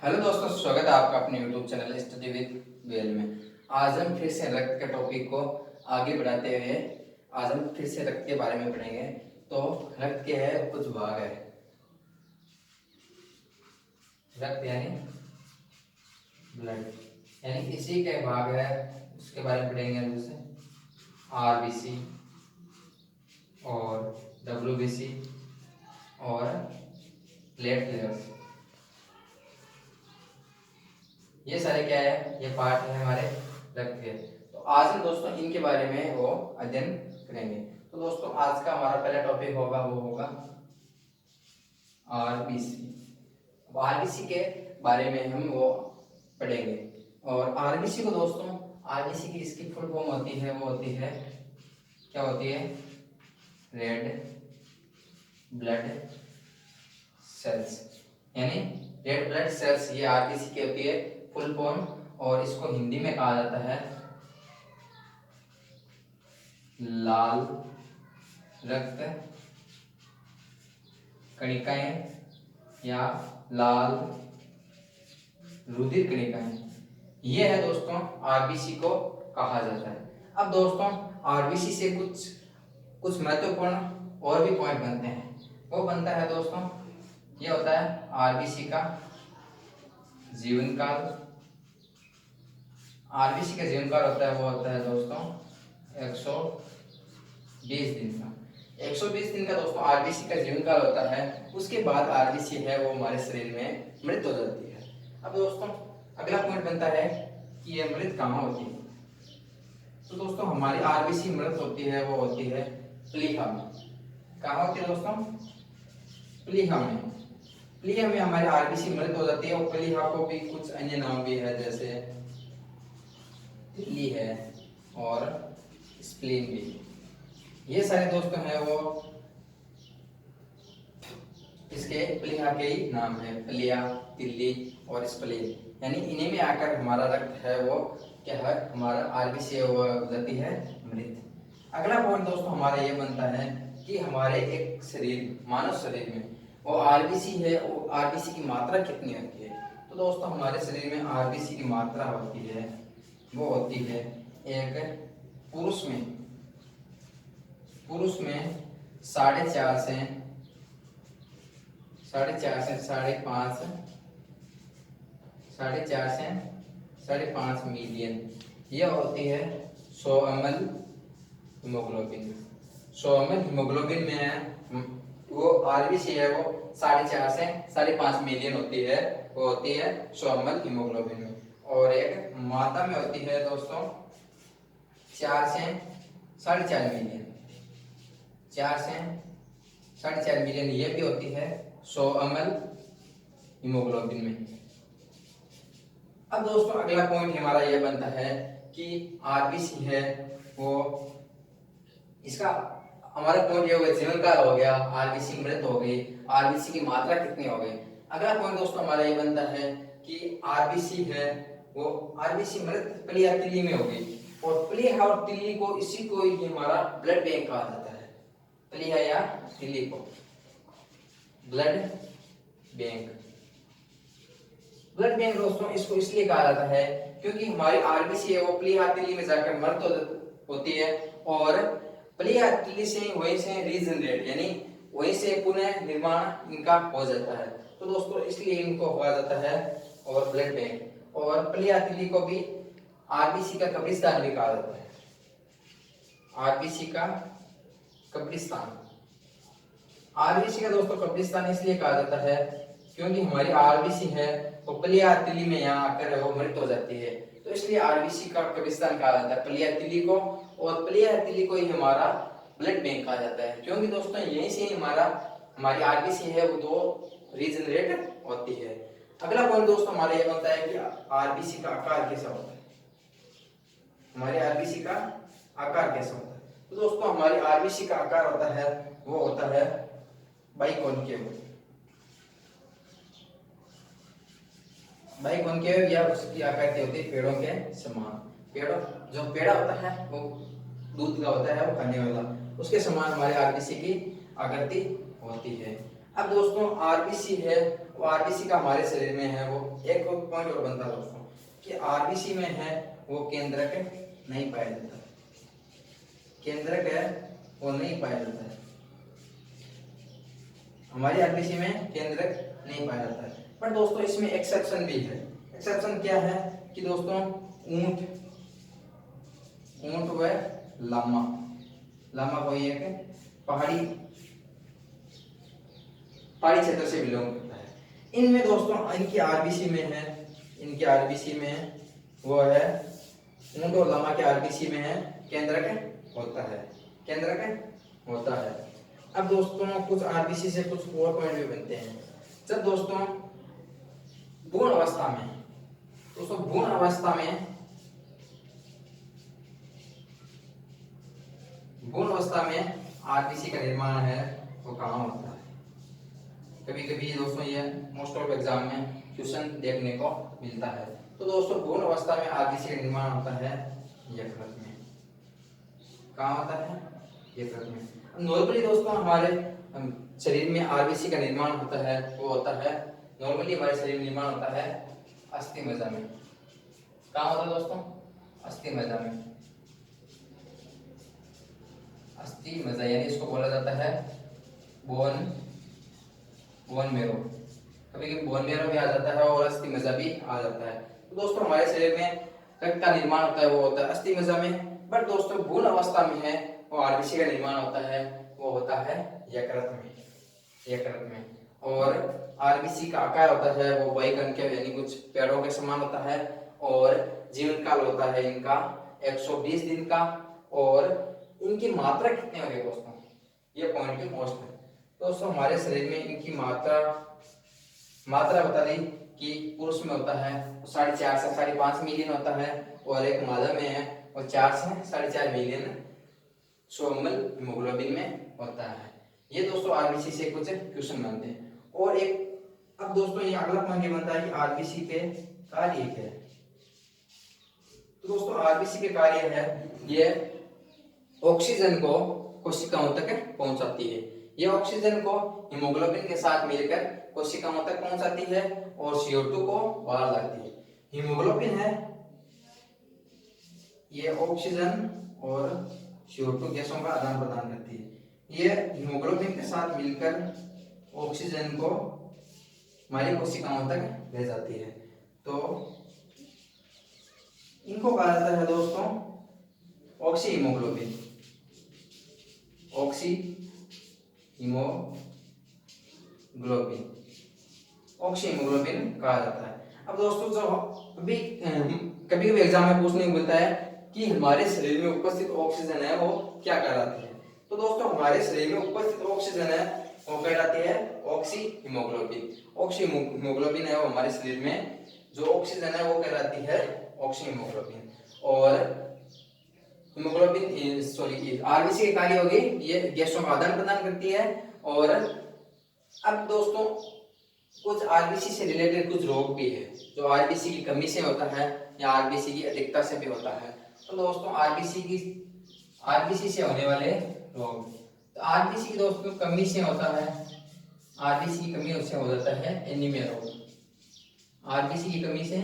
Hello दोस्तों, स्वागत है आपका अपने YouTube channel study with well में। आज हम फिर से रक्त के टॉपिक को आगे बढ़ाते हुए आज हम फिर से रक्त के बारे में पढ़ेंगे। तो रक्त के है कुछ भाग है। रक्त यानी ब्लड, यानी इसी के भाग है, उसके बारे में पढ़ेंगे। जैसे आरबीसी और डब्ल्यूबीसी और प्लेटलेट्स, ये सारे क्या है, ये पार्ट है हमारे रक्त के। तो आज हम दोस्तों इनके बारे में वो अध्ययन करेंगे। तो दोस्तों आज का हमारा पहला टॉपिक होगा, वो होगा आरबीसी। आरबीसी के बारे में हम वो पढ़ेंगे। और आरबीसी को दोस्तों, आरबीसी की इसकी फुल फॉर्म होती है, वो होती है, क्या होती है, रेड ब्लड सेल्स, यानी रेड ब्लड सेल्स, ये आरबीसी की होती है फुल फॉर्म। और इसको हिंदी में कहा जाता है लाल रक्त कणिकाएं या लाल रुधिर कणिकाएं, ये है दोस्तों आरबीसी को कहा जाता है। अब दोस्तों आरबीसी से कुछ कुछ महत्वपूर्ण और भी पॉइंट बनते हैं। वो बनता है दोस्तों, ये होता है आरबीसी का जीवन काल। आरबीसी का जीवन काल होता है, वो होता है दोस्तों 120 दिन का। 120 दिन का दोस्तों आरबीसी का जीवन काल होता है। उसके बाद आरबीसी है वो हमारे शरीर में मृत हो जाती है। अब दोस्तों अगला पॉइंट बनता है कि ये मृत कहाँ होती है। तो दोस्तों हमारी आरबीसी मृत होती है, वो होती है प्लीहा में। कहाँ होती है दोस्तों? प्लीहा में। प्लीहा में हमारी आरबीसी मृत हो जाती है। और प्लीहा को भी कुछ अन्य नाम भी है, जैसे तिल्ली है और स्प्लीन भी। ये सारे दोस्तों हैं वो इसके प्लीहा के ही नाम है, प्लीहा, तिल्ली और स्प्लीन, यानी इन्हीं में आकर हमारा रक्त है वो क्या है, हमारा आरबीसी वो हो जाती है मृत। अगला पॉइंट दोस्तों हमारा ये बनता है कि हमारे एक शरीर, मानव शरीर में वो आरबीसी है, वो आरबीसी की मात्रा कितनी होती है। तो दोस्तों हमारे शरीर में आरबीसी की मात्रा होती है, वो होती है एक पुरुष में 4.5 से 5.5 से 5.5 मिलियन, ये होती है 100 ml हीमोग्लोबिन। 100 ml हीमोग्लोबिन में है वो आरबीसी है, वो 4.5 से 5.5 मिलियन होती है, वो होती है 100 ml हीमोग्लोबिन में। और एक मादा में होती है दोस्तों 4 से 4.5 मिलियन, 4 से 4.5 मिलियन, ये भी होती है 100 ml हीमोग्लोबिन में। अब दोस्तों अगला पॉइंट हमारा यह बनता है कि आरबीसी है वो, इसका हमारा पॉइंट ये हो गया, जीवन काल हो गया, आरबीसी मृत हो गई, आरबीसी की मात्रा कितनी हो गई। अगला पॉइंट दोस्तों हमारा ये बनता है कि आरबीसी है वो, आरबीसी मृत प्लीहा तिल्ली में हो गई। और प्लीहा और तिल्ली को, इसी को ही हमारा ब्लड बैंक कहा जाता है, प्लीहा या तिल्ली को ब्लड बैंक। ब्लड बैंक दोस्तों इसको इसलिए कहा जाता है क्योंकि हमारी आरबीसी है वो प्लीहा तिल्ली में जाकर मृत होती है, और प्लीहा तिल्ली से वहीं से रीजनरेट, यानी वहीं से पुनः निर्माण इनका हो जाता है। तो दोस्तों इसलिए इनको कहा जाता है और ब्लड बैंक। और प्लीहा तिल्ली को भी आरबीसी का कब्रिस्तान भी कहा जाता है, आरबीसी का कब्रिस्तान। आरबीसी का दोस्तों कब्रिस्तान इसलिए कहा जाता है क्योंकि हमारी आरबीसी है वो प्लीहा तिल्ली में यहाँ आकर वो मृत हो जाती है, तो इसलिए आरबीसी का कब्रिस्तान कहा जाता है प्लीहा तिल्ली को। और प्लीहा तिल्ली को ही हमारा ब्लड बैंक कहा जाता है, क्योंकि दोस्तों यहीं से ही हमारी आरबीसी है वो दो रीजनरेट होती है। अगला पॉइंट दोस्तों हमारा ये बनता है कि आरबीसी का आकार कैसा होता है, हमारी आरबीसी का आकार कैसा होता है। तो दोस्तों हमारी आरबीसी का आकार होता है, वो होता है बाइकॉनकेव, बाइकॉनकेव, या उसकी आकृति होती है पेड़ों के समान। पेड़ों, जो पेड़ा होता है वो दूध का होता है, वो खाने वाला, उसके समान हमारे आरबीसी की आकृति होती है। अब दोस्तों आरबीसी है वो आरबीसी का हमारे शरीर में है वो एक पॉइंट और बनता है दोस्तों कि आरबीसी में है वो केंद्रक नहीं पाया जाता, केंद्रक है वो नहीं पाया जाता है, हमारी आरबीसी में केंद्रक नहीं पाया जाता है। पर दोस्तों इसमें एक्सेप्शन भी है। एक्सेप्शन क्या है कि दोस्तों ऊंट ऊंट व लामा, लामा कोई एक पहाड़ी पहाड़ी क्षेत्र से बिलोंग करता है। इनमें दोस्तों इनकी आरबीसी में है, इनकी आरबीसी में वो है ऊंट और लामा के आरबीसी में है केंद्रक होता है, केंद्रक होता है। अब दोस्तों कुछ आरबीसी से कुछ और पॉइंट भी बनते हैं। जब दोस्तों भ्रूण अवस्था में, दोस्तों भ्रूण अवस्था में, भ्रूण अवस्था में आरबीसी का निर्माण है वो कहाँ होता है? कभी कभी दोस्तों ये मोस्ट ऑफ एग्जाम में क्वेश्चन देखने को मिलता है। तो दोस्तों भ्रूण अवस्था में आरबीसी का निर्माण होता है यकृत में। कहाँ होता है? यकृत में। नॉर्मली दोस्तों हमारे शरीर में आरबीसी का निर्माण होता है वो होता है, नॉर्मली हमारे शरीर में निर्माण होता है अस्थि मज्जा में। कहाँ होता है दोस्तों? अस्थि मज्जा में। अस्थि मज्जा यानी इसको बोला जाता है बोन मेरो। कभी कभी बोन मेरो भी आ जाता है और अस्थि मज्जा भी आ जाता है। तो दोस्तों हमारे शरीर में रक्त का निर्माण होता है वो होता है अस्थि मज्जा में। बट दोस्तों भ्रूण अवस्था में है वो आरबीसी का निर्माण होता है वो होता है यकृत में, यकृत में। और आरबीसी का आकार होता है वो बहुकंकीय यानी कुछ पेड़ों के समान होता है और जीवन काल होता है इनका 120 दिन का। और इनकी मात्रा कितनी होगी दोस्तों? ये पॉइंट भी मोस्ट है दोस्तों। हमारे शरीर में इनकी मात्रा बता दी कि पुरुष में होता है 4.5 से 5.5 मिलियन होता है और एक मादा में है और 4 से 4.5 मिलियन 100 ml हीमोग्लोबिन में होता है। ये दोस्तों आरबीसी से कुछ क्वेश्चन बनते हैं। और एक अब दोस्तों ये अगला पॉइंट ये बनता है कि आरबीसी के कार्य क्या है। तो दोस्तों आरबीसी के कार्य है ये ऑक्सीजन को कोशिकाओं तक पहुंचाती है। ये ऑक्सीजन को हीमोग्लोबिन के साथ मिलकर कोशिकाओं तक पहुंचाती है और CO2 को बाहर लाती है। हीमोग्लोबिन है ये ऑक्सीजन और CO2 गैसों का आदान प्रदान करती है। ये हीमोग्लोबिन के साथ मिलकर ऑक्सीजन को हमारी कोशिकाओं तक ले जाती है। तो इनको कहा जाता है दोस्तों oxy haemoglobin, oxy haemoglobin, oxy haemoglobin कहा जाता है। अब दोस्तों जो कभी कभी एग्जाम में पूछने को मिलता है कि हमारे शरीर में उपस्थित ऑक्सीजन है वो क्या कहलाती है। तो दोस्तों हमारे शरीर में उपस्थित ऑक्सीजन है वो कहलाती है ऑक्सी हीमोग्लोबिन। ऑक्सी हीमोग्लोबिन है वो हमारे शरीर में जो ऑक्सीजन है वो कहलाती है ऑक्सी हीमोग्लोबिन। और हीमोग्लोबिन सॉरी आरबीसी के कार्य होगी ये गैसों का आदान प्रदान करती है। और अब दोस्तों कुछ आरबीसी से रिलेटेड कुछ रोग भी है जो आरबीसी की कमी से होता है या आरबीसी की अधिकता से भी होता है। तो दोस्तों आरबीसी से होने वाले रोग, तो आरबीसी की दोस्तों कमी से होता है, आरबीसी की कमी से हो जाता है एनीमिया रोग। आरबीसी की कमी से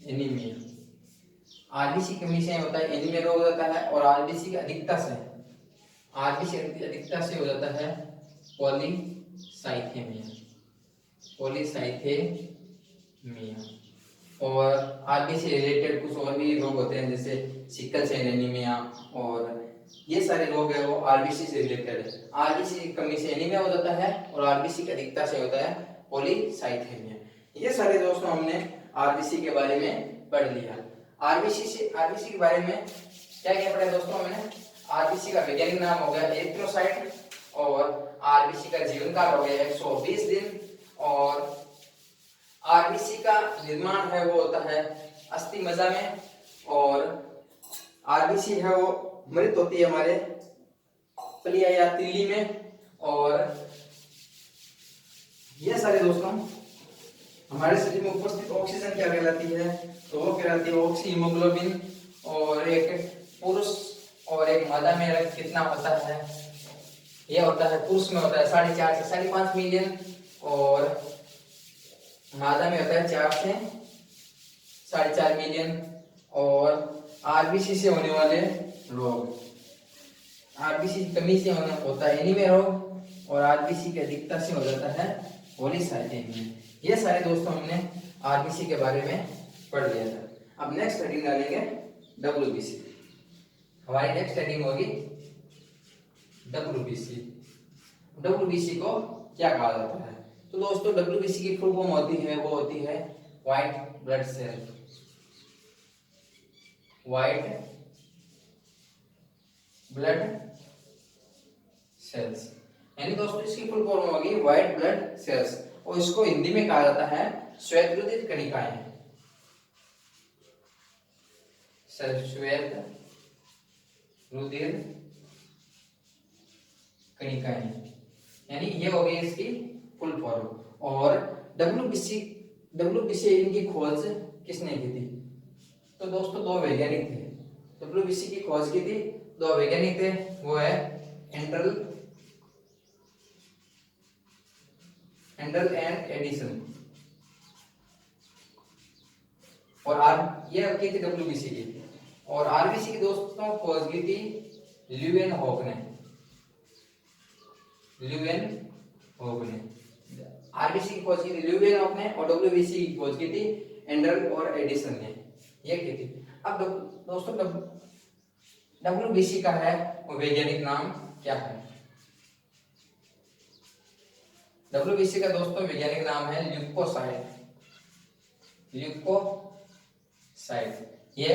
एनीमिया, आरबीसी की कमी से होता है एनीमिया रोग हो जाता है। और आरबीसी की अधिकता से, आरबीसी अधिकता से हो जाता है पॉलीसाइथेमिया, पॉलीसाइथेमिया। और आरबीसी रिलेटेड कुछ और भी रोग होते हैं जैसे सिकल सेल एनीमिया, और ये सारे रोग है वो आरबीसी से रिलेटेड है। आरबीसी की कमी से एनीमिया हो जाता है और आरबीसी की अधिकता से होता है पॉलीसाइथेमिया। ये सारे दोस्तों हमने आरबीसी के बारे में पढ़ लिया। आरबीसी के बारे में क्या क्या पढ़ा दोस्तों हमने? आरबीसी का वैज्ञानिक नाम हो गया एरिथ्रोसाइट और आरबीसी का जीवन काल हो गया 120 दिन। और आरबीसी का निर्माण है वो होता है अस्थि मज्जा में। और आरबीसी है वो मृत होती है हमारे प्लिया या तिल्ली में। और ये सारे दोस्तों हमारे शरीर में उपस्थित ऑक्सीजन क्या कहलाती है? तो वो कहलाती है ऑक्सी हीमोग्लोबिन। और एक पुरुष और एक मादा में रक्त कितना होता है? यह होता है पुरुष में होता है 4.5 से 5.5 मिलियन और मादा में होता है 4 से 4.5 मिलियन। और आरबीसी से होने वाले रोग, आरबीसी की कमी से होता है एनीमिया रोग, और आरबीसी की अधिकता से हो जाता है पॉलीसाइथेमिया। ये सारे दोस्तों हमने आरबीसी के बारे में पढ़ लिया था। अब नेक्स्ट हेडिंग डालेंगे डब्ल्यूबीसी। हमारी नेक्स्ट हेडिंग होगी डब्ल्यूबीसी। डब्ल्यूबीसी को क्या कहा जाता है? तो दोस्तों डब्ल्यूबीसी की फुल फॉर्म होती है, वो होती है white blood cell, white blood cells. यानी दोस्तों इसकी फुल फॉर्म होगी व्हाइट ब्लड सेल्स, और इसको हिंदी में कहा जाता है श्वेत कणिकाएं, श्वेत रुधिर कणिकाएं, यानी ये हो गई इसकी फुल फॉर्म। और डब्ल्यूबीसी इनकी खोज किसने की थी? तो दोस्तों दो वैज्ञानिक थे, डब्ल्यूबीसी की खोज की थी, दो वैज्ञानिक थे, वो है हेंडल एंड एडिसन। और ये की थी डब्ल्यूबीसी की। और आरबीसी की दोस्तों खोज की थी ल्यूवेनहॉक ने, आरबीसी की खोज की थी ल्यूवेनहॉक ने, और डब्ल्यूबीसी की खोज की थी एंडल और एडिसन ने, ये की थी। अब दोस्तों डब्ल्यूबीसी का है वो वैज्ञानिक नाम क्या है? डब्ल्यूबीसी का दोस्तों वैज्ञानिक नाम है ल्यूकोसाइट। ये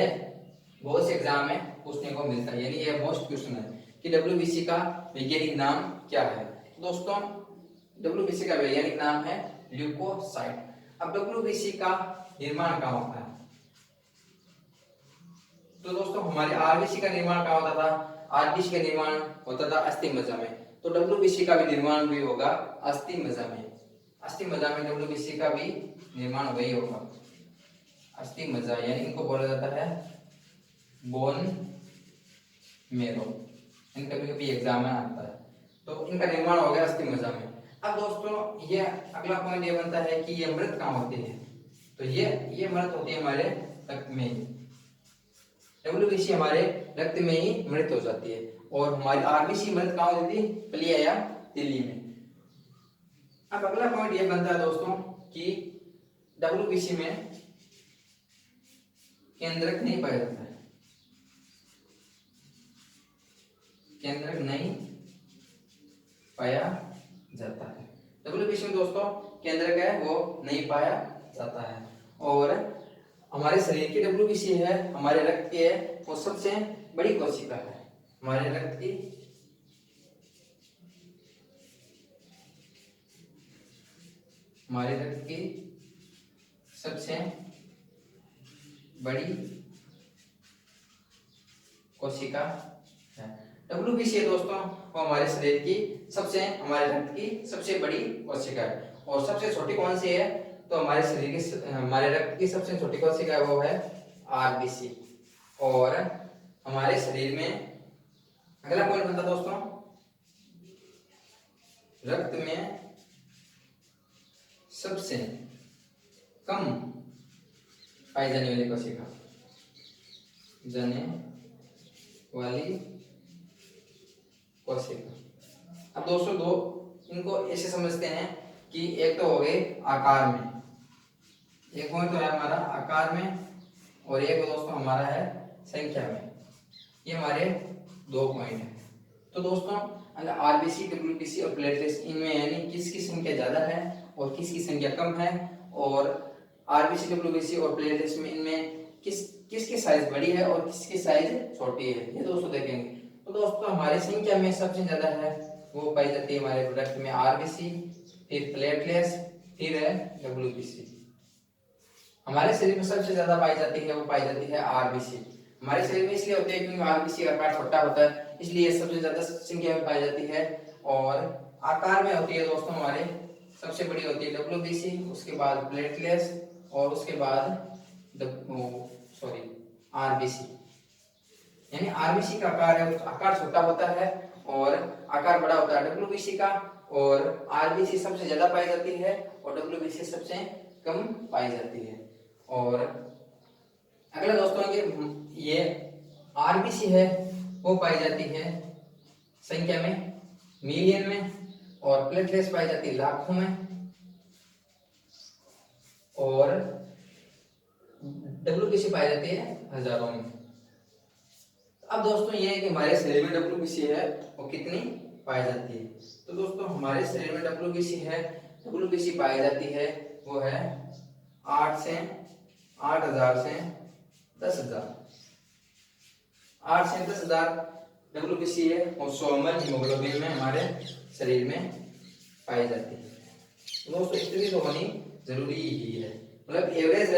बहुत से एग्जाम में पूछने को मिलता है, यानी ये मोस्ट क्वेश्चन है कि डब्ल्यूबीसी का वैज्ञानिक नाम क्या है। तो दोस्तों डब्ल्यूबीसी का वैज्ञानिक नाम है ल्यूकोसाइट। अब डब्ल्यूबीसी का निर्माण कहाँ होता है? तो दोस्तों हमारे आरबीसी का निर्माण कहाँ होता था? आरबीसी का निर्माण होता था अस्थि मज्जा में, तो डब्ल्यूबीसी का भी निर्माण भी होगा अस्थि मज्जा में। अस्थि मज्जा में डब्ल्यूबीसी का भी निर्माण वही होगा, अस्थि मज्जा, यानी इनको बोला जाता है बोन मेरो। इनका भी कभी एग्जाम में आता है, तो इनका निर्माण हो गया अस्थि मज्जा में। अब दोस्तों ये अगला पॉइंट ये बनता है कि ये मृत कहाँ होते हैं? तो ये मृत होती है हमारे रक्त में ही, डब्ल्यूबीसी हमारे रक्त में ही मृत हो जाती है। और हमारी आरबीसी मृत कहाँ होती थी? प्लिया या तिल्ली में। अब अगला पॉइंट ये बनता है दोस्तों कि डब्ल्यूबीसी में केंद्रक नहीं पाया जाता है, केंद्रक नहीं पाया जाता है। डब्ल्यूबीसी में दोस्तों केंद्रक है वो नहीं पाया जाता है। और हमारे शरीर की डब्ल्यूबीसी है, हमारे रक्त की है, वो सबसे बड़ी कोशिका है। हमारे रक्त की सबसे बड़ी कोशिका है डब्ल्यूबीसी दोस्तों, वो हमारे शरीर की हमारे रक्त की सबसे बड़ी कोशिका है। और सबसे छोटी कौन सी है? तो हमारे रक्त की सबसे छोटी कोशिका है वो है आरबीसी। और हमारे शरीर में अगला पॉइंट बनता दोस्तों रक्त में सबसे कम पाई जाने वाली कोशिका, अब दोस्तों दो इनको ऐसे समझते हैं कि एक तो हो गए आकार में, एक पॉइंट तो है हमारा आकार में, और एक दोस्तों हमारा है संख्या में। ये हमारे दो पॉइंट हैं। तो दोस्तों अगर आरबीसी, डब्ल्यूबीसी और प्लेटलेट्स इनमें यानी किसकी संख्या ज्यादा है और किसकी संख्या कम है, और आरबीसी, डब्ल्यूबीसी और प्लेटलेट्स में इनमें किसकी साइज बड़ी है और किसकी साइज छोटी है, ये दोस्तों देखेंगे। तो दोस्तों हमारी संख्या में सबसे ज्यादा है वो पाई जाती है हमारे प्रोडक्ट में आरबीसी, फिर प्लेटलेट्स, फिर है डब्ल्यूबीसी। हमारे शरीर में सबसे ज्यादा पाई जाती है वो पाई जाती है आरबीसी। हमारे शरीर में इसलिए होती है क्योंकि आरबीसी का आकार छोटा होता है, इसलिए सबसे ज्यादा संख्या में पाई जाती है। और आकार में होती है दोस्तों हमारे सबसे बड़ी होती है डब्ल्यूबीसी, उसके बाद प्लेटलेट्स और उसके बाद आरबीसी। यानी आरबीसी का आकार है आकार छोटा होता है और आकार बड़ा होता है डब्ल्यूबीसी का, और आरबीसी सबसे ज्यादा पाई जाती है और डब्ल्यूबीसी सबसे कम पाई जाती है। और अगला दोस्तों कि ये आरबीसी है वो पाई जाती है संख्या में, मिलियन में, और प्लेटलेट्स पाई जाती है लाखों में, और डब्ल्यूबीसी पाई जाती है हजारों में। अब दोस्तों ये है कि हमारे शरीर में डब्ल्यूबीसी है वो कितनी पाई जाती है। तो दोस्तों हमारे शरीर में डब्ल्यूबीसी पाई जाती है वो है 8 से 8000 से 10,000। 8 से 10,000 डब्ल्यूबीसी है और 100 ml हीमोग्लोबिन में हमारे शरीर में पाई जाती है। तो दोस्तों इतनी तो होनी जरूरी ही है, मतलब एवरेज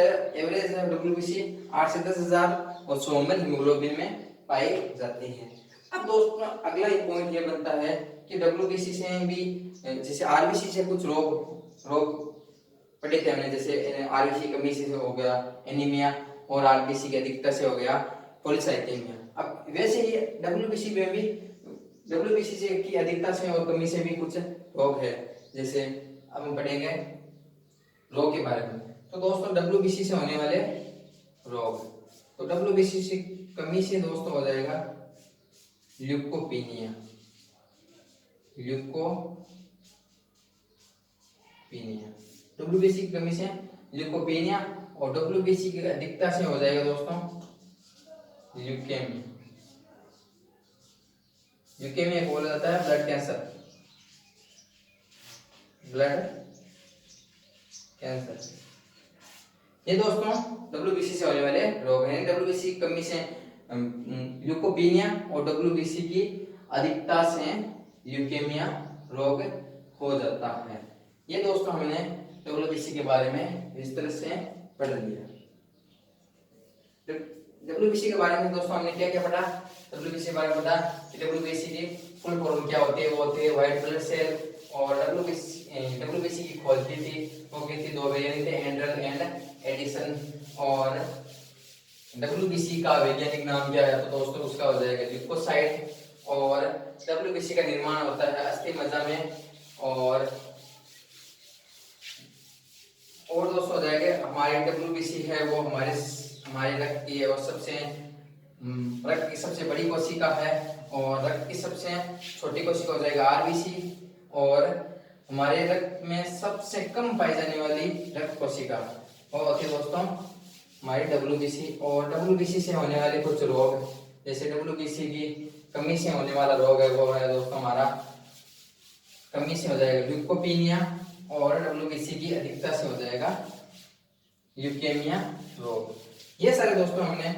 है डब्ल्यूबीसी 8 से 10,000 और 100 ml हीमोग्लोबिन में पाई जाती है। अब दोस्तों अगला एक पॉइंट ये बनता है कि डब्ल्यूबीसी से भी, जैसे आरबीसी से कुछ रोग पढ़े थे हमने, जैसे आरबीसी की कमी से हो गया एनीमिया, और आरबीसी की अधिकता से हो गया पॉलीसाइथेमिया। अब वैसे ही डब्ल्यूबीसी में भी डब्ल्यूबीसी से की अधिकता से और कमी से भी कुछ रोग है, जैसे अब हम पढ़ेंगे रोग के बारे में। तो दोस्तों डब्ल्यूबीसी से होने वाले रोग, तो डब्ल्यूबीसी से कमी से दोस्तों हो जाएगा ल्यूकोपीनिया। डब्ल्यूबीसी की कमी से ल्यूकोपीनिया, और डब्ल्यूबीसी की अधिकता से हो जाएगा दोस्तों ल्यूकेमिया। ल्यूकेमिया को बोला जाता है ब्लड कैंसर। ये दोस्तों डब्ल्यूबीसी से होने वाले रोग हैं। डब्ल्यूबीसी की कमी से ल्यूकोपीनिया और डब्ल्यूबीसी की अधिकता से ल्यूकेमिया रोग हो जाता है। ये दोस्तों हमने डब्ल्यूबीसी के बारे में विस्तार से पढ़ लिया। डब्ल्यूबीसी के बारे में दोस्तों हमने क्या क्या पढ़ा? डब्ल्यूबीसी के बारे में पढ़ा कि डब्ल्यूबीसी की फुल फॉर्म क्या होती है, वो होती है व्हाइट ब्लड सेल। और डब्ल्यूबीसी की खोजती थी वो की थी 2 वैज्ञानिक थे, एंड्रल एंड एडिसन। और डब्ल्यूबीसी का वैज्ञानिक नाम क्या है? तो दोस्तों उसका हो जाएगा ल्यूकोसाइट। और डब्ल्यूबीसी का निर्माण होता है अस्थि मज्जा में। और दोस्तों हो जाएगा हमारे डब्ल्यूबीसी है वो हमारे रक्त की है और रक्त की सबसे बड़ी कोशिका है, और रक्त की सबसे छोटी कोशिका हो जाएगा आरबीसी। और हमारे रक्त में सबसे कम पाई जाने वाली रक्त कोशिका वो होती है दोस्तों हमारी डब्ल्यूबीसी। और डब्ल्यूबीसी से होने वाले कुछ रोग, जैसे डब्ल्यूबीसी की कमी से होने वाला रोग है वो है दोस्तों हमारा कमी से हो जाएगा ल्यूकोपीनिया, और डब्ल्यूबीसी की अधिकता से हो जाएगा ल्यूकेमिया रोग। ये सारे दोस्तों हमने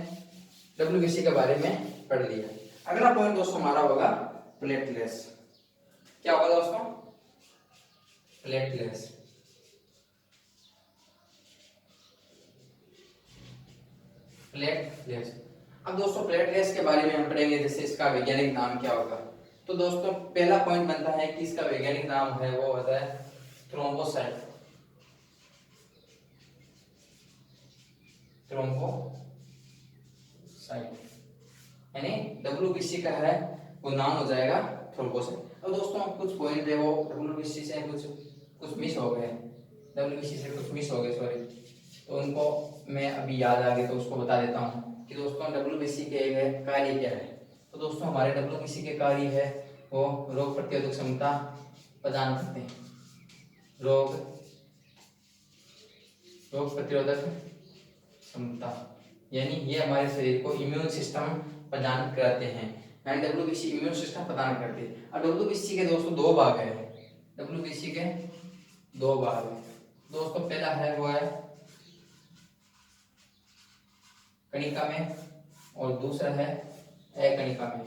डब्ल्यूबीसी के बारे में पढ़ लिया। अगला पॉइंट दोस्तों हमारा होगा प्लेटलेट्स। क्या होगा दोस्तों? प्लेटलेट्स। अब दोस्तों प्लेटलेट्स के बारे में हम पढ़ेंगे, जैसे इसका वैज्ञानिक नाम क्या होगा। तो दोस्तों पहला पॉइंट बनता है कि इसका वैज्ञानिक नाम है वो होता है थ्रोम्बोसाइट। यानी डब्ल्यूबीसी का है वो नाम हो जाएगा थ्रोम्बोसाइट। अब दोस्तों कुछ पॉइंट है वो डब्ल्यूबीसी से कुछ मिस हो गए, सॉरी, तो उनको मैं अभी याद आ गए तो उसको बता देता हूँ कि दोस्तों डब्ल्यूबीसी के कार्य क्या है। तो दोस्तों हमारे डब्ल्यूबीसी के कार्य है वो रोग प्रतिरोधक क्षमता प्रदान करते हैं। रोग प्रतिरोधक क्षमता यानी ये हमारे शरीर को इम्यून सिस्टम प्रदान करते हैं, यानी डब्ल्यूबीसी इम्यून सिस्टम प्रदान करते हैं। और डब्ल्यूबीसी के दोस्तों 2 भाग है। डब्ल्यूबीसी के 2 भाग है दोस्तों। पहला है वो है कणिका में, और दूसरा है अकणिका में।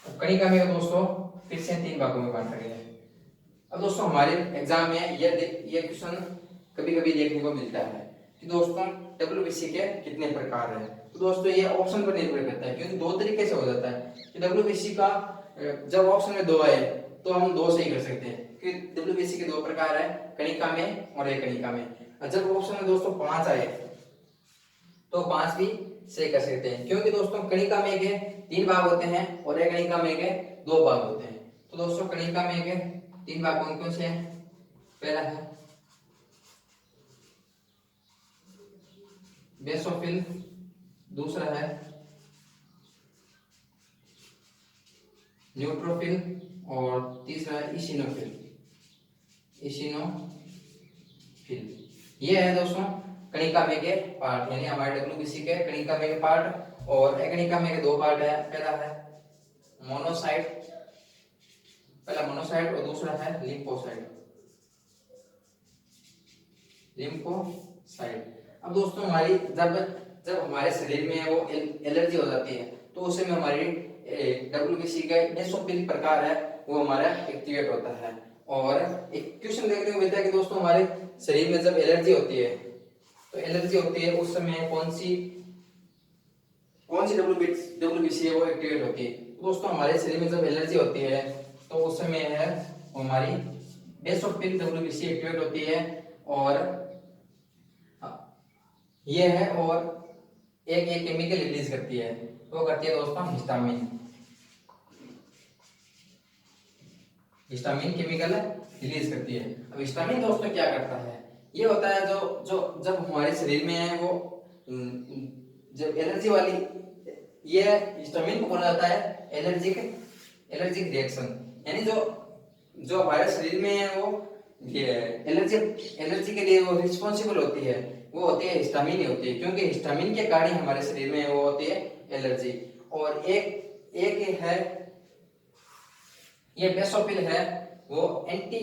कणिका में दोस्तों फिर से 3 भागों में बांटा गया है। अब दोस्तों हमारे एग्जाम में ये क्वेश्चन कभी कभी देखने को मिलता है कि दोस्तों डब्ल्यूबीसी के कितने प्रकार हैं। तो दोस्तों ये ऑप्शन पर निर्भर करता है, क्योंकि 2 तरीके से हो जाता है कि डब्ल्यूबीसी का जब ऑप्शन में 2 आए तो हम 2 से ही कर सकते हैं कि डब्ल्यूबीसी के 2 प्रकार है, कणिका में और अकणिका में। और जब ऑप्शन में दोस्तों 5 आए तो 5 भी से कर सकते हैं, क्योंकि दोस्तों कणिका में के 3 भाग होते हैं और अकणिका में के 2 भाग होते हैं। तो दोस्तों कणिका में के 3 भाग कौन कौन से हैं? पहला है बेसोफिल, दूसरा है न्यूट्रोफिल और तीसरा है इसिनोफिल। इसिनोफिल ये है दोस्तों कणिका में के पार्ट, यानी हमारे डब्ल्यूबीसी के कणिका में के पार्ट। और एकणिका में के दो पार्ट है, पहला है मोनोसाइट, पहला मोनोसाइट और दूसरा है लिम्फोसाइट। लिम्फोसाइट। अब दोस्तों हमारी जब हमारे शरीर में वो एलर्जी हो जाती है तो उस समय हमारी डब्ल्यूबीसी का बेसोफिल प्रकार है वो हमारा एक्टिवेट होता है। और एक क्वेश्चन देखने को मिलता है कि दोस्तों हमारे शरीर में जब एलर्जी होती है तो एलर्जी होती है उस समय कौन सी डब्ल्यूबीसी है वो एक्टिवेट होती है। तो दोस्तों हमारे शरीर में जब एलर्जी होती है तो उस समय है हमारी बेसोफिल डब्ल्यूबीसी एक्टिवेट होती है। और ये है और एक केमिकल रिलीज करती है, वो करती है दोस्तों हिस्टामिन। हिस्टामिन केमिकल रिलीज करती है। अब हिस्टामिन दोस्तों क्या करता है, ये होता है जो जो जब हमारे शरीर में है वो जब एलर्जी वाली, ये हिस्टामिन को बोला जाता है एलर्जिक रिएक्शन। यानी जो जो हमारे शरीर में है वो एलर्जी के लिए वो रिस्पॉन्सिबल होती है, वो होती है हिस्टामिन ही होती है, क्योंकि हिस्टामिन के कारण हमारे शरीर में वो होती है एलर्जी। और एक है ये बेसोफिल है वो एंटी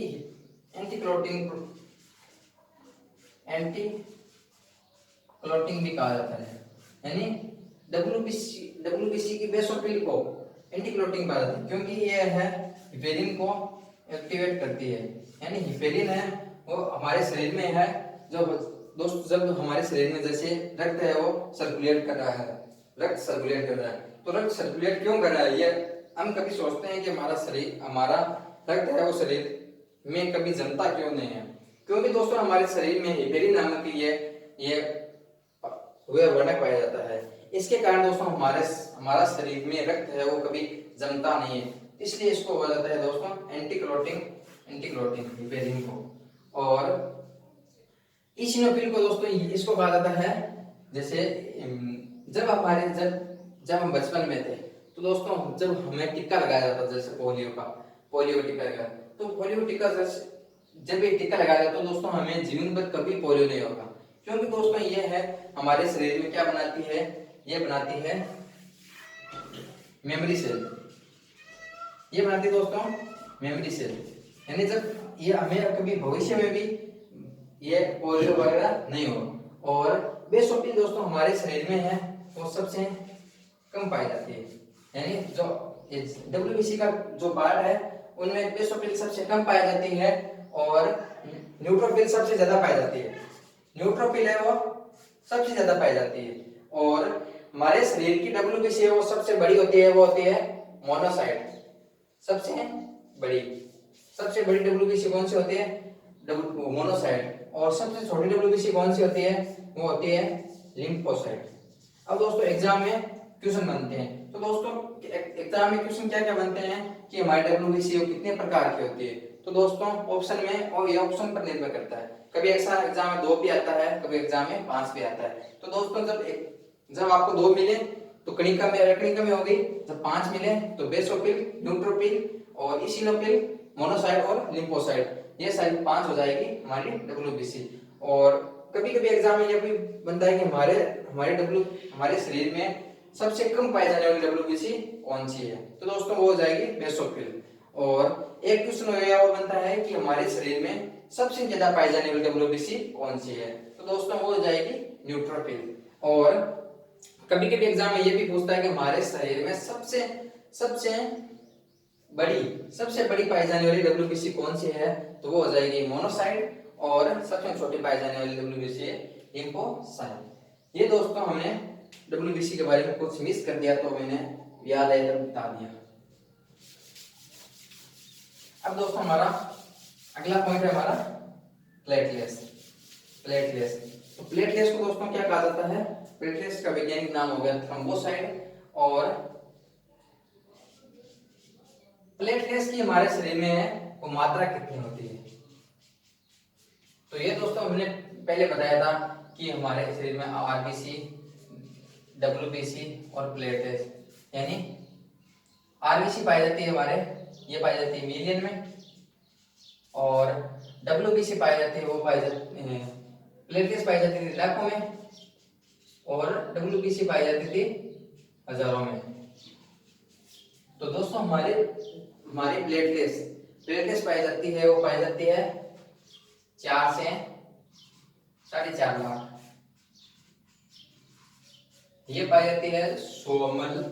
क्लॉटिंग भी कहा जाता है। यानी डब्ल्यूबीसी की बेसोफिल को एंटी क्लॉटिंग कहा जाता है क्योंकि ये है हिपेरिन को एक्टिवेट करती है। यानी हिपेरिन है वो हमारे शरीर में है जो दोस्त जब हमारे शरीर में जैसे रक्त है वो सर्कुलेट कर रहा है, रक्त सर्कुलेट कर रहा है, तो रक्त सर्कुलेट क्यों कर रहा है ये हम कभी सोचते हैं कि हमारा रक्त है वो शरीर में कभी जमता क्यों नहीं है। क्योंकि दोस्तों हमारे शरीर में हिपेरिन नामक ये वर्णक पाया जाता है। इसके कारण दोस्तों हमारा शरीर में रक्त है वो कभी जमता नहीं है, इसलिए इसको बोला जाता है दोस्तों एंटी क्लॉटिंग हिपेरिन को। और इसिनोफिल को दोस्तों इसको कहा जाता है जैसे जब हम बचपन में थे तो दोस्तों जब हमें टीका लगाया जाता था, जैसे पोलियो टीका लगा, तो पोलियो टीका जब ये टीका लगाया जाता तो दोस्तों हमें जीवन भर कभी पोलियो नहीं होगा, क्योंकि दोस्तों ये है हमारे शरीर में क्या बनाती है, ये बनाती है मेमोरी सेल। ये बनाती है दोस्तों मेमोरी सेल, यानी जब ये हमें कभी भविष्य में भी ये पोलियो वगैरह नहीं हो। और बेसोफिल दोस्तों हमारे शरीर में है वो सबसे कम पाई जाती है, यानी जो डब्ल्यूबीसी का जो पार्ट है उनमें बेसोफिल सबसे कम पाई जाती है और न्यूट्रोफिल सबसे ज्यादा पाई जाती है। न्यूट्रोफिल है वो सबसे ज्यादा पाई जाती है। और हमारे शरीर की डब्ल्यूबीसी है वो सबसे बड़ी होती है, वो होती है मोनोसाइट। सबसे बड़ी डब्ल्यूबीसी कौन सी होती है, मोनोसाइट। और सबसे छोटी डब्ल्यूबीसी कौन सी होती है, वो होती है लिम्फोसाइट। अब दोस्तों एग्जाम में क्वेश्चन बनते हैं, तो दोस्तों एग्जाम में क्वेश्चन क्या क्या बनते हैं कि हमारी डब्ल्यूबीसी कितने प्रकार की होती है। तो दोस्तों ऑप्शन में और ये ऑप्शन पर निर्भर करता है, कभी ऐसा एग्जाम में 2 भी आता है, कभी एग्जाम में 5 भी आता है। तो दोस्तों जब आपको 2 मिले तो कणिका में होगी, जब 5 मिले तो बेसोफिल, न्यूट्रोफिल और इसिनोफिल, मोनोसाइट और लिम्फोसाइट, ये सारी 5 हो जाएगी हमारी डब्ल्यूबीसी। और कभी कभी एग्जाम में ये भी बनता है कि हमारे शरीर में सबसे कम पाई जाने वाली डब्ल्यूबीसी कौन सी है, तो दोस्तों वो हो जाएगी बेसोफिल। और एक क्वेश्चन और बनता है कि हमारे शरीर में सबसे ज्यादा पाई जाने वाली डब्ल्यूबीसी कौन सी है, तो दोस्तों वो हो जाएगी न्यूट्रोफिल। और कभी कभी एग्जाम में ये भी पूछता है कि हमारे शरीर में सबसे बड़ी पाई जाने वाली डब्ल्यूबीसी कौन सी है, तो वो हो जाएगी मोनोसाइट। और सबसे छोटी पाई जाने वाली डब्ल्यूबीसी है लिम्फोसाइट। ये दोस्तों हमने डब्ल्यूबीसी के बारे में कुछ मिस कर दिया तो मैंने याद आया तो बता दिया। अब दोस्तों हमारा अगला पॉइंट है हमारा प्लेटलेट्स। तो प्लेटलेट्स को दोस्तों क्या कहा जाता है, प्लेटलेट्स का वैज्ञानिक नाम हो गया थ्रोम्बोसाइट। और प्लेटलेट्स की हमारे शरीर में है वो मात्रा कितनी होती है, तो ये दोस्तों हमने पहले बताया था कि हमारे शरीर में आरबीसी, डब्ल्यूबीसी और प्लेटलेट्स, यानी आरबीसी पाई जाती है हमारे, ये पाई जाती है मिलियन में, और डब्ल्यूबीसी पाई जाती है, वो पाई जाती है, प्लेटलेट्स पाई जाती थी लाखों में, और डब्ल्यूबीसी पाई जाती थी हजारों में। तो दोस्तों हमारे हमारी प्लेटलेट्स प्लेटलेट्स पाई जाती है, वो पाई जाती है 4 से 4.5 लाख। ये पाई जाती है 100 ml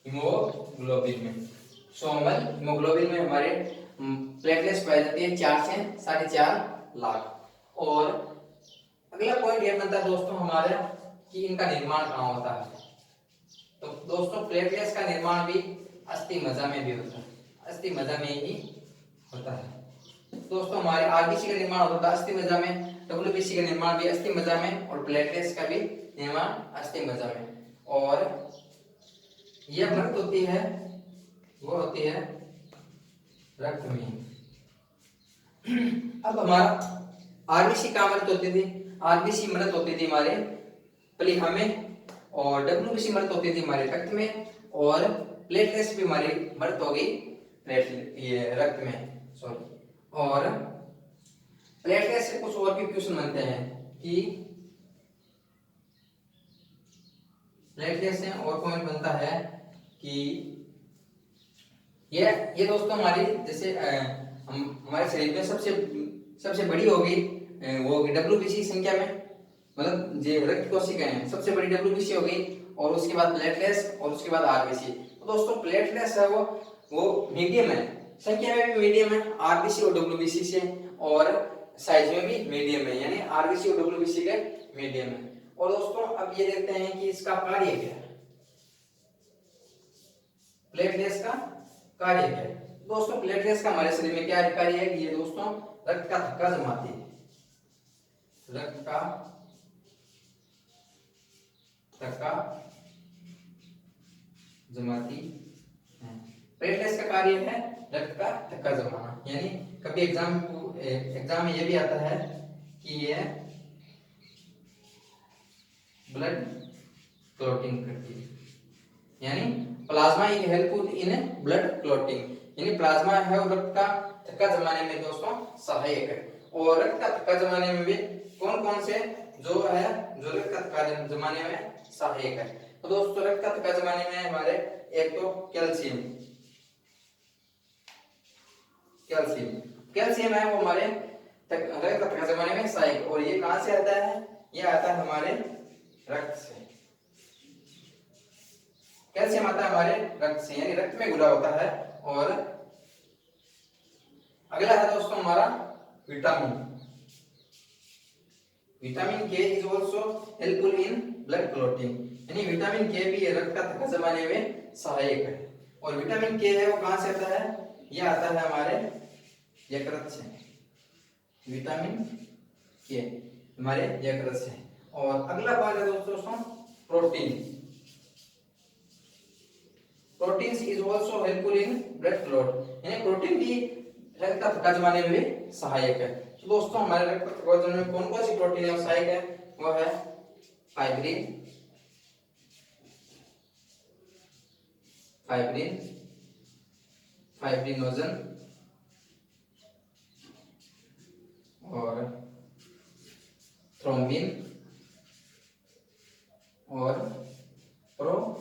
हीमोग्लोबिन में। 100 ml हीमोग्लोबिन में हमारे प्लेटलेट्स पाई जाती है 4 से 4.5 लाख। और अगला पॉइंट ये बनता है दोस्तों हमारे कि इनका निर्माण कहाँ होता है। तो दोस्तों प्लेटलेट्स का निर्माण भी अस्थि मज्जा में भी होता है, अस्थि मज्जा में ही होता है। दोस्तों हमारे आरबीसी का निर्माण होता है अस्थि मज्जा में, डब्ल्यूबीसी का निर्माण भी अस्थि मज्जा में, और प्लेटलेट्स का भी निर्माण अस्थि मज्जा में। और यह मृत होती है, वो होती है रक्त में। अब हमारा आरबीसी कहाँ मृत होती थी? आरबीसी मृत होती थी हमारे प्लीहा में, और डब्ल्यूबीसी मृत होती थी हमारे रक्त में, और प्लेटलेट्स भी हमारी मृत हो गई ये रक्त में, सॉरी। और प्लेटलेट्स से कुछ और भी क्वेश्चन बनते हैं कि प्लेटलेट्स से और पॉइंट बनता है कि ये दोस्तों हमारी जैसे हम हमारे शरीर में सबसे बड़ी होगी, वो होगी डब्ल्यूबीसी संख्या में, मतलब जो रक्त कोशिकाएं सबसे बड़ी डब्ल्यूबीसी हो गई, और उसके बाद प्लेटलेट्स, और उसके बाद आरबीसी। तो दोस्तों प्लेटलेट्स है वो मीडियम है, संख्या में भी मीडियम है आरबीसी और डब्ल्यूबीसी से, और साइज में भी मीडियम है, यानी आरबीसी और डब्ल्यूबीसी के मीडियम है। और दोस्तों अब ये देखते हैं कि इसका कार्य क्या है, प्लेटलेट्स का कार्य क्या है। दोस्तों प्लेटलेट्स का हमारे शरीर में क्या कार्य है कि ये दोस्तों रक्त का थक्का जमाती है, रक्त का थक्का जमाती है। प्लेटलेट्स का कार्य है रक्त का थक्का जमाना, यानी कभी एग्जाम में ये भी आता है कि ये ब्लड क्लॉटिंग करती है, यानी plasma is helpful in blood clotting, यानी प्लाज्मा है वो रक्त का थक्का जमाने में दोस्तों सहायक है। और रक्त का थक्का जमाने में भी कौन कौन से जो रक्त का थक्का जमाने में सहायक है। तो दोस्तों रक्त का थक्का जमाने में हमारे एक तो कैल्शियम कैल्शियम है वो हमारे रक्त का थक्का जमाने में सहायक, और ये कहां से आता है? ये आता है हमारे रक्त से। कैल्शियम आता है हमारे रक्त से, यानी रक्त में घुला होता है। और अगला है दोस्तों हमारा विटामिन के is also helpful in blood clotting, यानी विटामिन के भी रक्त का थक्का जमाने में सहायक है। और विटामिन के है वो कहां से आता है? ये आता है हमारे यकृत से, विटामिन के हमारे यकृत से। और अगला पॉइंट है दोस्तों proteins is also helpful in blood clot, यानी प्रोटीन भी रक्त का थक्का जमाने में सहायक है। तो दोस्तों हमारे रक्त का थक्का जमाने में कौन कौन सी प्रोटीन है सहायक है? वो है फाइब्रिनोजन और थ्रोम्बिन और प्रोथ्रोम्बिन,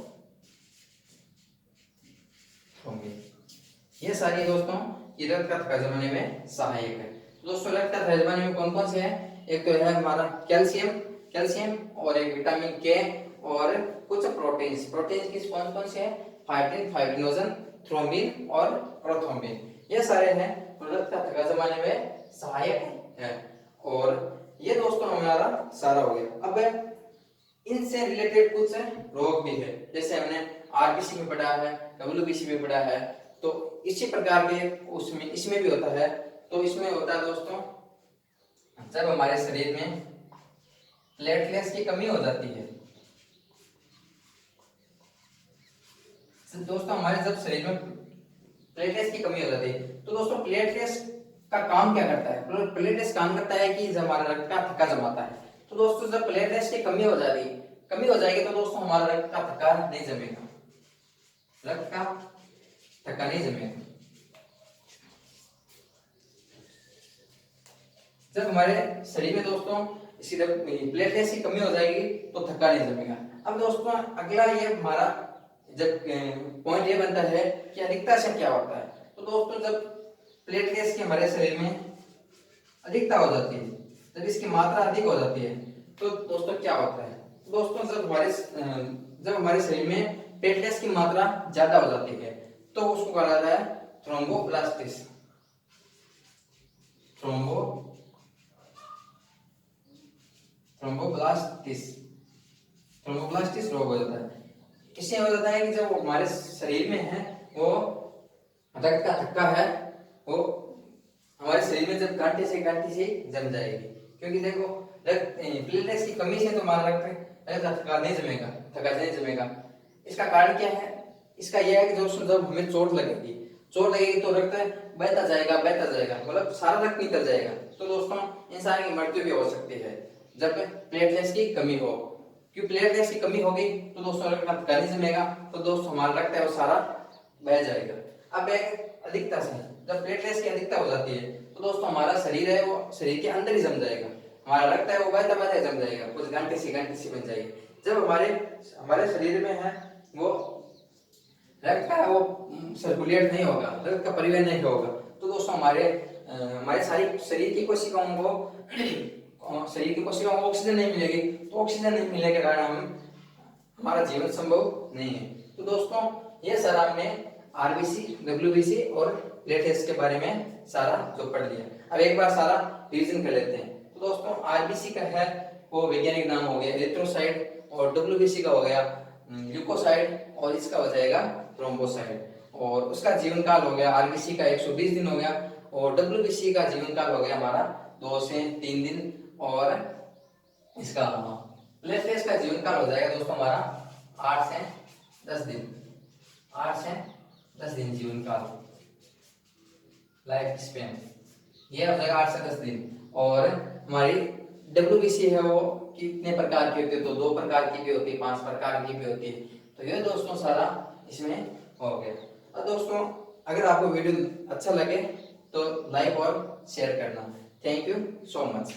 ये सारी दोस्तों ये रक्त का थक्का जमाने में सहायक है। दोस्तों रक्त का थक्का जमाने में कौन कौन से हैं? एक तो है हमारा कैल्शियम और एक विटामिन के और कुछ प्रोटीन्स किस कौन कौन से हैं? फाइब्रिनोजन, थ्रोम्बिन और प्रोथ्रोम्बिन, ये सारे हैं रक्त का थक्का जमाने में सहायक है। और ये दोस्तों हमारा सारा हो गया। अब इनसे रिलेटेड कुछ रोग भी है, जैसे हमने आरबीसी में पढ़ा है, डब्ल्यूबीसी में पढ़ा है, तो इसी प्रकार के इसमें भी होता है। तो इसमें होता है दोस्तों जब हमारे शरीर में प्लेटलेट्स की कमी हो जाती है, दोस्तों हमारे जब शरीर में प्लेटलेट्स की कमी हो जाती है, तो दोस्तों प्लेटलेट्स का काम क्या करता है? प्लेटलेट्स काम करता है कि जब हमारा रक्त का थक्का जमाता है। तो दोस्तों जब प्लेटलेट्स की कमी हो जाएगी तो दोस्तों हमारा रक्त का थक्का नहीं जमेगा, रक्त का थक्का नहीं जमेगा। जब हमारे शरीर में दोस्तों इसी प्लेटलेट्स की कमी हो जाएगी तो थक्का नहीं जमेगा। अब दोस्तों अगला ये हमारा जब पॉइंट ये बनता है कि अधिकता से क्या होता है। तो दोस्तों जब प्लेटलेट्स की हमारे शरीर में अधिकता हो जाती है, जब इसकी मात्रा अधिक हो जाती है तो दोस्तों क्या होता है? दोस्तों जब हमारे शरीर में प्लेटलेट्स की मात्रा ज्यादा हो जाती है तो उसको कहा जाता है थ्रोम्बोप्लास्टिस, थ्रोम्बोप्लास्टिस थ्रोम्बोप्लास्टिस रोग हो जाता है। इससे हो जाता है कि जब हमारे शरीर में है वो रक्त का थक्का है वो हमारे शरीर में जब घंटे से जम जाएगी, क्योंकि देखो प्लेटलेट्स की कमी से तो हमारा रक्त का थक्का नहीं जमेगा। इसका कारण क्या है? इसका यह है कि दोस्तों जब हमें चोट लगेगी तो रक्त बहता जाएगा मतलब सारा रक्त निकल जाएगा। तो दोस्तों इंसान की मृत्यु भी हो सकती है जब प्लेटलेट्स की कमी हो, क्योंकि प्लेटलेट्स की कमी होगी तो दोस्तों रक्त का थक्का नहीं जमेगा, तो दोस्तों हमारा रक्त है वो सारा बह जाएगा। अब एक अधिकता से जब प्लेटलेट्स की अधिकता हो जाती है तो दोस्तों हमारा शरीर है वो शरीर के अंदर ही जम जाएगा, हमारा रक्त है वो बहता जम जाएगा, कुछ घंटे से बन जाएगी। जब हमारे शरीर में है वो रक्त का वो सर्कुलेट नहीं होगा, रक्त का परिवहन नहीं होगा, तो दोस्तों हमारे सारी शरीर की कोशिकाओं को ऑक्सीजन नहीं मिलेगी, तो ऑक्सीजन नहीं मिलने के कारण हमारा जीवन संभव नहीं है। तो दोस्तों ये सारा हमने आरबीसी, डब्ल्यूबीसी और प्लेटलेट्स के बारे में सारा जो पढ़ लिया। अब एक बार सारा रिवीजन कर लेते हैं। तो दोस्तों आरबीसी का है वो वैज्ञानिक नाम हो गया एरिथ्रोसाइट, और डब्ल्यूबीसी का हो गया ल्यूकोसाइट, और इसका हो जाएगा थ्रोम्बोसाइट, और उसका जीवन काल हो गया आरबीसी का 120 दिन हो गया, और डब्ल्यूबीसी का जीवन काल हो गया हमारा 2 से 3 दिन, और इसका प्लेटलेट्स का जीवन काल हो जाएगा दोस्तों हमारा 8 से 10 दिन, 8 से 10 दिन जीवन काल, लाइफ स्पेन ये हो जाएगा 8 से 10 दिन। और हमारी डब्ल्यूबीसी है वो कितने प्रकार की होती है? तो 2 प्रकार की भी होती है, 5 प्रकार की भी होती है। तो ये दोस्तों सारा इसमें हो गया। और दोस्तों अगर आपको वीडियो अच्छा लगे तो लाइक और शेयर करना। Thank you so much.